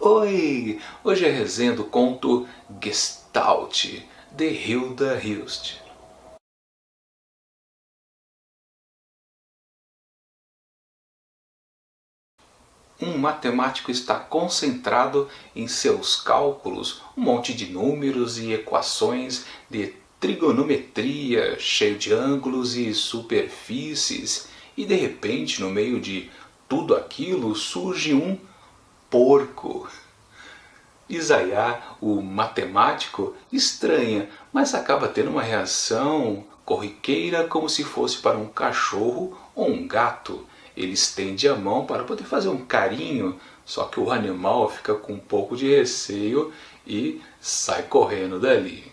Oi! Hoje é a resenha do conto Gestalt, de Hilda Hilst. Um matemático está concentrado em seus cálculos, um monte de números e equações de trigonometria, cheio de ângulos e superfícies, e de repente, no meio de tudo aquilo, surge um porco. Isaiah, o matemático, estranha, mas acaba tendo uma reação corriqueira como se fosse para um cachorro ou um gato. Ele estende a mão para poder fazer um carinho, só que o animal fica com um pouco de receio e sai correndo dali.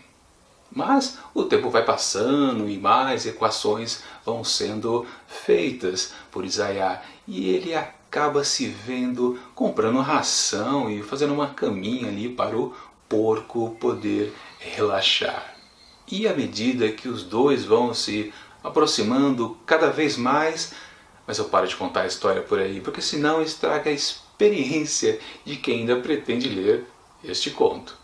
Mas o tempo vai passando e mais equações vão sendo feitas por Isaiah e ele acaba se vendo comprando ração e fazendo uma caminha ali para o porco poder relaxar. E à medida que os dois vão se aproximando cada vez mais, mas eu paro de contar a história por aí, porque senão estraga a experiência de quem ainda pretende ler este conto.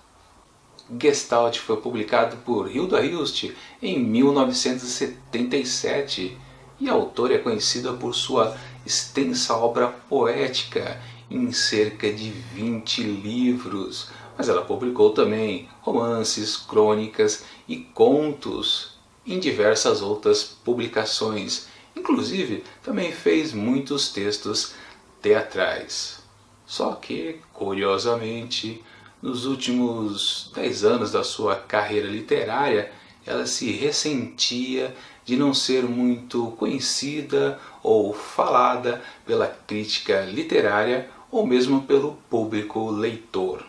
Gestalt foi publicado por Hilda Hilst em 1977 e a autora é conhecida por sua extensa obra poética em cerca de 20 livros, mas ela publicou também romances, crônicas e contos em diversas outras publicações. Inclusive, também fez muitos textos teatrais. Só que, curiosamente, nos últimos 10 anos da sua carreira literária, ela se ressentia de não ser muito conhecida ou falada pela crítica literária ou mesmo pelo público leitor.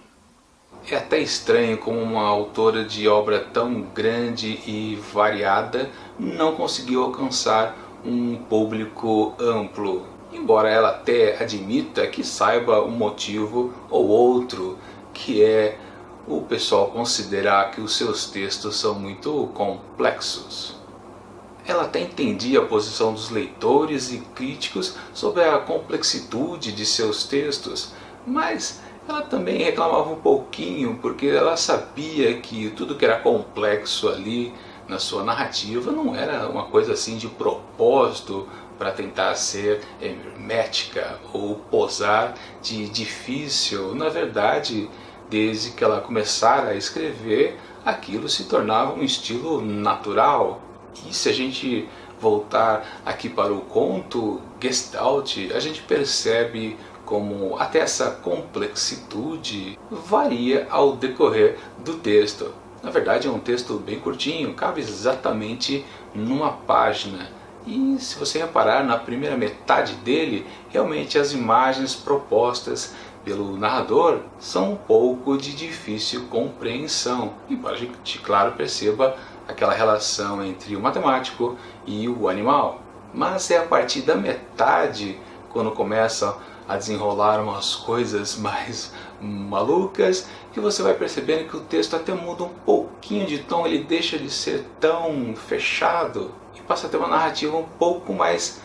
É até estranho como uma autora de obra tão grande e variada não conseguiu alcançar um público amplo, embora ela até admita que saiba um motivo ou outro, que é o pessoal considerar que os seus textos são muito complexos. Ela até entendia a posição dos leitores e críticos sobre a complexitude de seus textos, mas ela também reclamava um pouquinho porque ela sabia que tudo que era complexo ali na sua narrativa não era uma coisa assim de propósito para tentar ser hermética ou posar de difícil. Na verdade, desde que ela começara a escrever, aquilo se tornava um estilo natural. E se a gente voltar aqui para o conto Gestalt, a gente percebe como até essa complexitude varia ao decorrer do texto. Na verdade é um texto bem curtinho, cabe exatamente numa página. E se você reparar na primeira metade dele, realmente as imagens propostas pelo narrador são um pouco de difícil compreensão, embora a gente, claro, perceba aquela relação entre o matemático e o animal. Mas é a partir da metade, quando começa a desenrolar umas coisas mais malucas, que você vai percebendo que o texto até muda um pouquinho de tom, ele deixa de ser tão fechado e passa a ter uma narrativa um pouco mais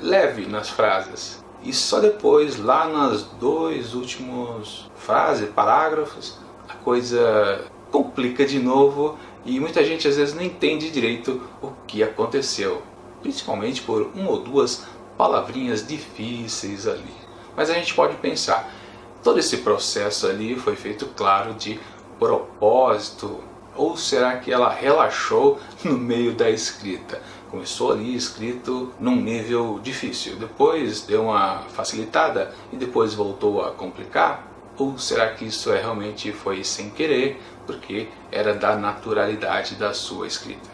leve nas frases. E só depois, lá nas dois últimos frases, parágrafos, a coisa complica de novo e muita gente às vezes não entende direito o que aconteceu, principalmente por uma ou duas palavrinhas difíceis ali. Mas a gente pode pensar, todo esse processo ali foi feito, claro, de propósito, ou será que ela relaxou no meio da escrita? Começou ali escrito num nível difícil, depois deu uma facilitada e depois voltou a complicar? Ou será que isso realmente foi sem querer, porque era da naturalidade da sua escrita?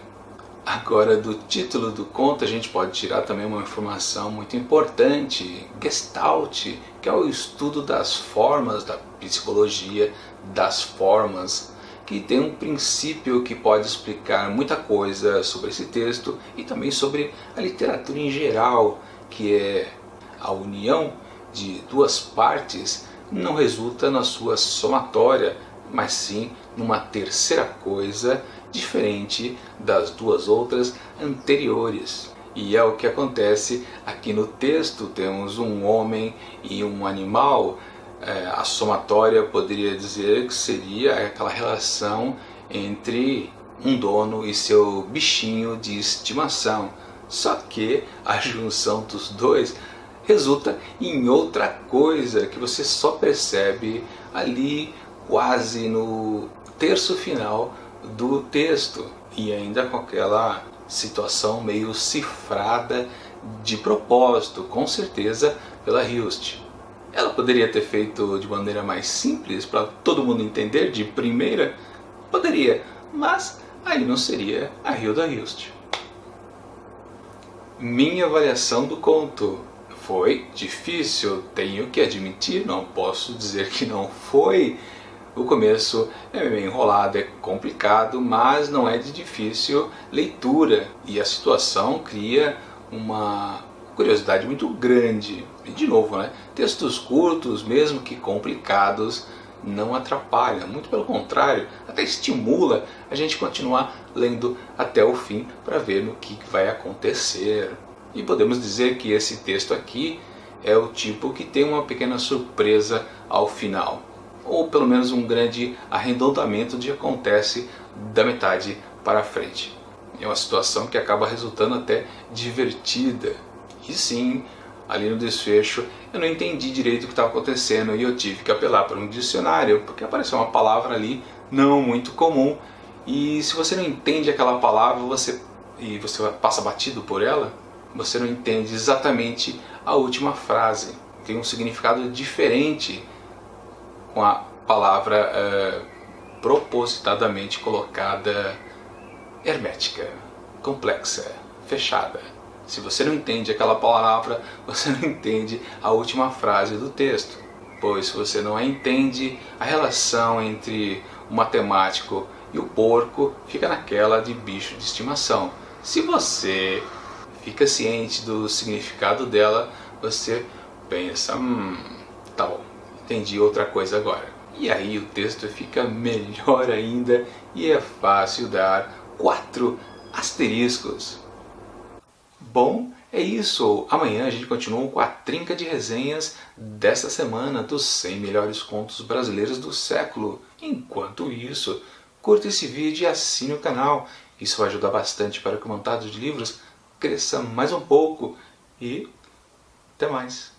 Agora, do título do conto a gente pode tirar também uma informação muito importante, Gestalt, que é o estudo das formas, da psicologia das formas, que tem um princípio que pode explicar muita coisa sobre esse texto e também sobre a literatura em geral, que é a união de duas partes não resulta na sua somatória, mas sim numa terceira coisa diferente das duas outras anteriores. E é o que acontece aqui no texto. Temos um homem e um animal A somatória poderia dizer que seria aquela relação entre um dono e seu bichinho de estimação. Só que a junção dos dois resulta em outra coisa que você só percebe ali quase no terço final do texto, e ainda com aquela situação meio cifrada de propósito, com certeza pela Hilst. Ela poderia ter feito de maneira mais simples para todo mundo entender de primeira? Poderia, mas aí não seria a Hilda Hilst. Minha avaliação do conto foi difícil, tenho que admitir, não posso dizer que não foi. O começo é meio enrolado, é complicado, mas não é de difícil leitura. E a situação cria uma curiosidade muito grande. E de novo, textos curtos, mesmo que complicados, não atrapalham. Muito pelo contrário, até estimula a gente continuar lendo até o fim para ver no que vai acontecer. E podemos dizer que esse texto aqui é o tipo que tem uma pequena surpresa ao final, ou pelo menos um grande arredondamento de que acontece da metade para frente. É uma situação que acaba resultando até divertida. E sim, ali no desfecho eu não entendi direito o que estava acontecendo e eu tive que apelar para um dicionário, porque apareceu uma palavra ali não muito comum, e se você não entende aquela palavra você passa batido por ela, você não entende exatamente a última frase. Tem um significado diferente com a palavra propositadamente colocada hermética, complexa, fechada. Se você não entende aquela palavra, você não entende a última frase do texto. Pois se você não entende, a relação entre o matemático e o porco fica naquela de bicho de estimação. Se você fica ciente do significado dela, você pensa, tá bom, entendi outra coisa agora. E aí o texto fica melhor ainda e é fácil dar 4 asteriscos. Bom, é isso. Amanhã a gente continua com a trinca de resenhas desta semana dos 100 melhores contos brasileiros do século. Enquanto isso, curta esse vídeo e assine o canal. Isso vai ajudar bastante para que o Montado de Livros cresça mais um pouco. E até mais.